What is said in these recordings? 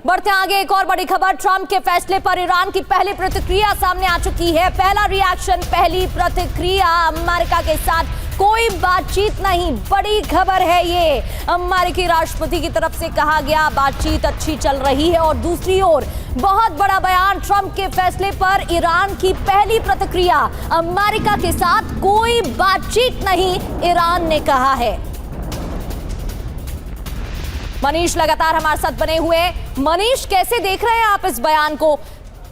बढ़ते आगे, एक और बड़ी खबर। ट्रंप के फैसले पर ईरान की पहली प्रतिक्रिया सामने आ चुकी है। पहला रिएक्शन, पहली प्रतिक्रिया, अमेरिका के साथ कोई बातचीत नहीं। बड़ी खबर है ये। अमेरिकी राष्ट्रपति की तरफ से कहा गया बातचीत अच्छी चल रही है, और दूसरी ओर बहुत बड़ा बयान, ट्रंप के फैसले पर ईरान की पहली प्रतिक्रिया, अमेरिका के साथ कोई बातचीत नहीं, ईरान ने कहा है। मनीष लगातार हमारे साथ बने हुए। मनीष, कैसे देख रहे हैं आप इस बयान को?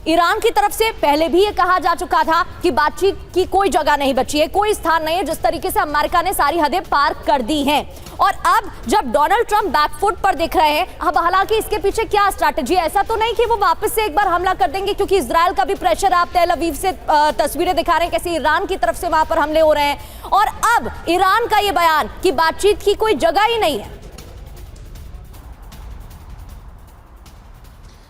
ईरान की तरफ से पहले भी ये कहा जा चुका था कि बातचीत की कोई जगह नहीं बची है, कोई स्थान नहीं है। जिस तरीके से अमेरिका ने सारी हदें पार कर दी हैं, और अब जब डोनाल्ड ट्रंप बैकफुट पर दिख रहे हैं, अब हालांकि इसके पीछे क्या स्ट्रैटेजी है? ऐसा तो नहीं कि वो वापस से एक बार हमला कर देंगे, क्योंकि इजराइल का भी प्रेशर, आप तेल अवीव से तस्वीरें दिखा रहे हैं कैसे ईरान की तरफ से वहां पर हमले हो रहे हैं, और अब ईरान का ये बयान कि बातचीत की कोई जगह ही नहीं है।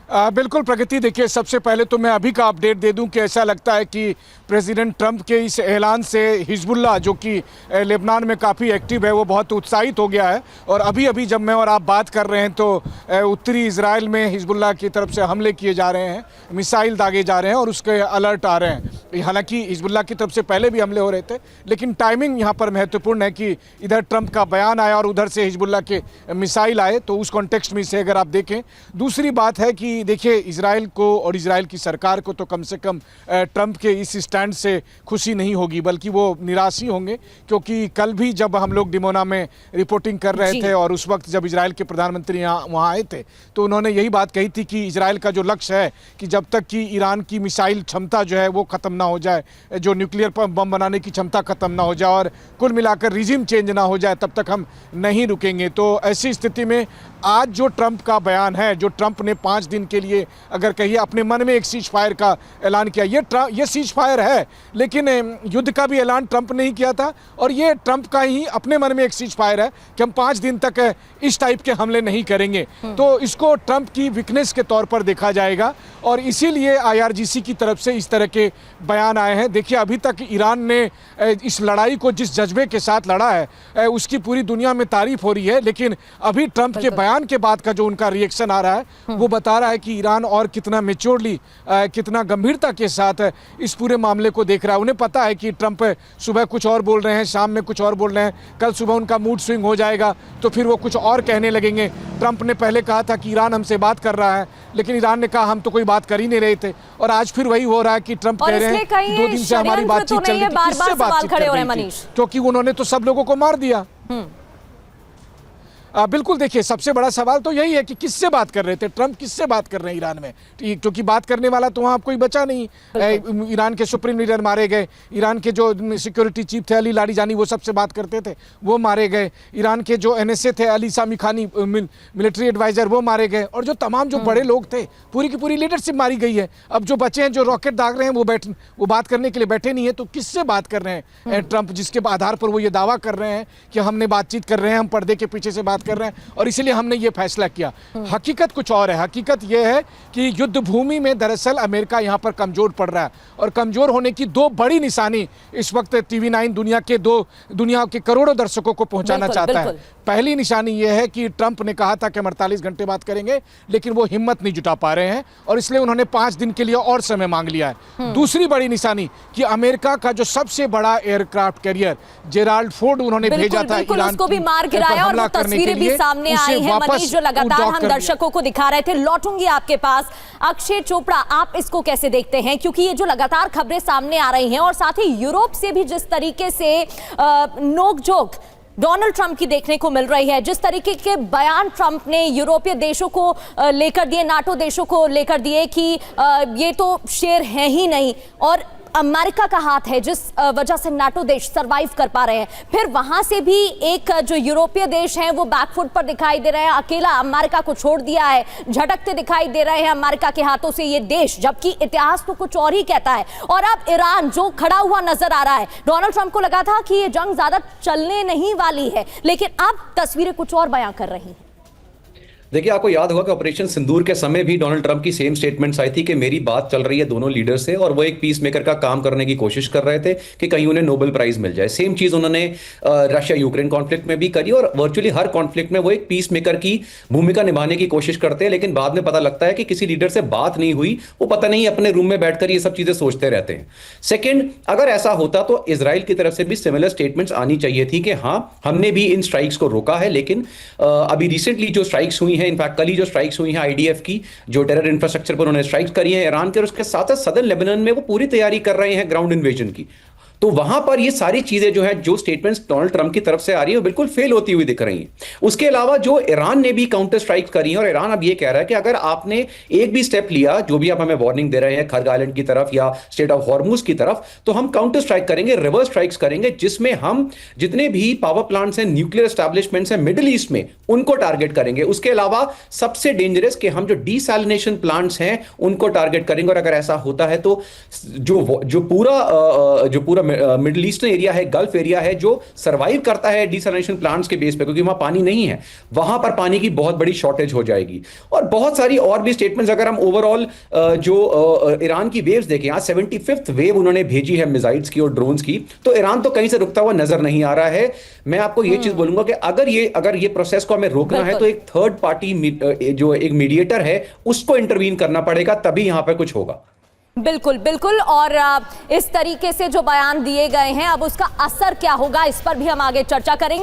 बिल्कुल प्रगति, देखिए सबसे पहले तो मैं अभी का अपडेट दे दूं कि ऐसा लगता है कि प्रेसिडेंट ट्रंप के इस ऐलान से हिजबुल्लाह, जो कि लेबनान में काफ़ी एक्टिव है, वो बहुत उत्साहित हो गया है। और अभी अभी जब मैं और आप बात कर रहे हैं तो उत्तरी इजराइल में हिजबुल्लाह की तरफ से हमले किए जा रहे हैं, मिसाइल दागे जा रहे हैं और उसके अलर्ट आ रहे हैं। हालांकि हिजबुल्लाह की तरफ से पहले भी हमले हो रहे थे, लेकिन टाइमिंग यहाँ पर महत्वपूर्ण है कि इधर ट्रंप का बयान आया और उधर से हिजबुल्लाह के मिसाइल आए, तो उस कॉन्टेक्स्ट में से अगर आप देखें। दूसरी बात है कि देखिए इजराइल को और इजराइल की सरकार को तो कम से कम ट्रंप के इस स्टैंड से खुशी नहीं होगी, बल्कि वो निराश ही होंगे। क्योंकि कल भी जब हम लोग डिमोना में रिपोर्टिंग कर रहे थे और उस वक्त जब इजराइल के प्रधानमंत्री वहाँ आए थे, तो उन्होंने यही बात कही थी कि इजराइल का जो लक्ष्य है कि जब तक कि ईरान की मिसाइल क्षमता जो है वो ख़त्म ना हो जाए, जो न्यूक्लियर बम बनाने की क्षमता ख़त्म ना हो जाए और कुल मिलाकर रिजिम चेंज ना हो जाए, तब तक हम नहीं रुकेंगे। तो ऐसी स्थिति में आज जो ट्रंप का बयान है, जो ट्रंप ने 5 दिन के लिए अगर कहिए अपने मन में एक सीज फायर का ऐलान किया, ये सीज फायर है, लेकिन युद्ध का भी ऐलान ट्रंप ने ही किया था, और ये ट्रंप का ही अपने मन में एक सीज फायर है कि हम 5 दिन तक इस टाइप के हमले नहीं करेंगे। तो इसको ट्रंप की वीकनेस के तौर पर देखा जाएगा, और इसीलिए IRGC की तरफ से इस तरह के बयान आए हैं। देखिए अभी तक ईरान ने इस लड़ाई को जिस जज्बे के साथ लड़ा है, उसकी पूरी दुनिया में तारीफ हो रही है, लेकिन अभी ट्रंप के बयान के बाद का जो उनका रिएक्शन आ रहा है, वो बता रहा है कि ईरान और कितना मैच्योरली, कितना गंभीरता के साथ इस पूरे मामले को देख रहा है। उन्हें पता है कि ट्रंप सुबह कुछ और बोल रहे हैं, शाम में कुछ और बोल रहे हैं, कल सुबह उनका मूड स्विंग हो जाएगा तो फिर वो कुछ और कहने लगेंगे। ट्रंप ने पहले कहा था कि ईरान हमसे बात कर रहा है, लेकिन ईरान ने कहा हम तो कोई बात कर ही नहीं रहे थे, और आज फिर वही हो रहा है कि ट्रंप कह रहे हैं 2 दिन से हमारी बातचीत चल रही है, किससे बातचीत कर रही थी, क्योंकि उन्होंने तो सब लोगों को मार दिया। बिल्कुल, देखिए सबसे बड़ा सवाल तो यही है कि किससे बात कर रहे थे ट्रंप, किससे बात कर रहे हैं ईरान में, क्योंकि बात करने वाला तो वहाँ कोई बचा नहीं। ईरान के सुप्रीम लीडर मारे गए, ईरान के जो सिक्योरिटी चीफ थे अली लारीजानी, वो सबसे बात करते थे, वो मारे गए। ईरान के जो NSA थे अली सामी खानी, मिलिट्री एडवाइजर, वो मारे गए, और जो तमाम जो बड़े लोग थे, पूरी की पूरी लीडरशिप मारी गई है। अब जो बचे हैं, जो रॉकेट दाग रहे हैं, वो बात करने के लिए बैठे नहीं है। तो किससे बात कर रहे हैं ट्रंप, जिसके आधार पर वो ये दावा कर रहे हैं कि हमने बातचीत कर रहे हैं, हम पर्दे के पीछे से बात कर रहे हैं और इसलिए हमने ये फैसला किया। हकीकत कुछ और है। हकीकत ये है कि युद्ध भूमि में दरअसल अमेरिका यहाँ पर कमजोर पड़ रहा है, और कमजोर होने की 2 बड़ी निशानी इस वक्त TV9 दुनिया के करोड़ों दर्शकों को पहुंचाना चाहता है। पहली निशानी ये है कि ट्रंप ने कहा था कि हम 48 घंटे बात करेंगे, लेकिन वो हिम्मत नहीं जुटा पा रहे हैं, और इसलिए उन्होंने 5 दिन के लिए और समय मांग लिया है। दूसरी बड़ी निशानी कि अमेरिका का जो सबसे बड़ा एयरक्राफ्ट कैरियर जेराल्ड फोर्ड उन्होंने भेजा था ईरान को मार गिराया, और तस्वीरें भी सामने आई है मनीष, जो लगातार हम दर्शकों को दिखा रहे थे। लौटूंगी आपके पास। अक्षय चोपड़ा, आप इसको कैसे देखते हैं? क्योंकि ये जो लगातार खबरें सामने आ रही हैं, और साथ ही यूरोप से भी जिस तरीके से नोकझोंक डोनाल्ड ट्रंप की देखने को मिल रही है, जिस तरीके के बयान ट्रंप ने यूरोपीय देशों को लेकर दिए, नाटो देशों को लेकर दिए कि ये तो शेर है ही नहीं, और अमेरिका का हाथ है जिस वजह से नाटो देश सरवाइव कर पा रहे हैं। फिर वहां से भी एक जो यूरोपीय देश हैं वो बैकफुट पर दिखाई दे रहे हैं, अकेला अमेरिका को छोड़ दिया है, झटकते दिखाई दे रहे हैं अमेरिका के हाथों से ये देश, जबकि इतिहास तो कुछ और ही कहता है। और अब ईरान जो खड़ा हुआ नजर आ रहा है, डोनाल्ड ट्रंप को लगा था कि ये जंग ज्यादा चलने नहीं वाली है, लेकिन अब तस्वीरें कुछ और बयां कर रही हैं। देखिए, आपको याद होगा कि ऑपरेशन सिंदूर के समय भी डोनाल्ड ट्रंप की सेम स्टेटमेंट्स आई थी कि मेरी बात चल रही है दोनों लीडर से और वो एक पीस मेकर का काम करने की कोशिश कर रहे थे कि कहीं उन्हें नोबेल प्राइज मिल जाए। सेम चीज उन्होंने रशिया यूक्रेन कॉन्फ्लिक्ट में भी करी और वर्चुअली हर कॉन्फ्लिक्ट में वो एक पीस मेकर की भूमिका निभाने की कोशिश करते हैं, लेकिन बाद में पता लगता है कि किसी लीडर से बात नहीं हुई, वो पता नहीं अपने रूम में बैठकर ये सब चीजें सोचते रहते हैं। सेकेंड, अगर ऐसा होता तो इजराइल की तरफ से भी सिमिलर स्टेटमेंट्स आनी चाहिए थी कि हाँ, हमने भी इन स्ट्राइक्स को रोका है, लेकिन अभी रिसेंटली जो स्ट्राइक्स हुई हैं, इनफैक्ट कल ही जो स्ट्राइक्स हुई हैं आईडीएफ की, जो टेरर इंफ्रास्ट्रक्चर पर उन्होंने स्ट्राइक्स करी है ईरान के, और उसके साथ साथ सदर्न लेबनान में वो पूरी तैयारी कर रहे हैं ग्राउंड इन्वेजन की। तो वहां पर ये सारी चीजें जो है, जो स्टेटमेंट्स डोनाल्ड ट्रंप की तरफ से आ रही है, वो बिल्कुल फेल होती हुई दिख रही हैं। उसके अलावा जो ईरान ने भी काउंटर स्ट्राइक करी है, और ईरान अब ये कह रहा है कि अगर आपने एक भी स्टेप लिया, जो भी आप हमें वार्निंग दे रहे हैं खर्ग आइलैंड की तरफ या स्टेट ऑफ हॉर्मुज की तरफ, तो हम काउंटर स्ट्राइक करेंगे, रिवर्स स्ट्राइक्स करेंगे, जिसमें हम जितने भी पावर प्लांट्स हैं, न्यूक्लियर एस्टैब्लिशमेंट्स हैं मिडिल ईस्ट में, उनको टारगेट करेंगे। उसके अलावा सबसे डेंजरस कि हम जो डीसैलिनेशन प्लांट्स हैं उनको टारगेट करेंगे। और अगर ऐसा होता है तो जो पूरा मिडिल ईस्ट एरिया है, गल्फ एरिया है, जो सर्वाइव करता है डिसैलिनेशन प्लांट्स के बेस पे, क्योंकि वहां पानी नहीं है, वहां पर पानी की बहुत बड़ी शॉर्टेज हो जाएगी। और बहुत सारी और भी स्टेटमेंट्स, अगर हम ओवरऑल जो ईरान की वेव्स देखें, आज 75th वेव उन्होंने भेजी है मिसाइल्स की और ड्रोन्स की, तो ईरान तो कहीं से रुकता हुआ नजर नहीं आ रहा है। मैं आपको ये चीज बोलूंगा कि अगर ये प्रोसेस को हमें रोकना है तो एक थर्ड पार्टी जो एक मीडिएटर है उसको इंटरवीन करना पड़ेगा, तभी यहां पर कुछ होगा। बिल्कुल बिल्कुल। और इस तरीके से जो बयान दिए गए हैं, अब उसका असर क्या होगा, इस पर भी हम आगे चर्चा करेंगे।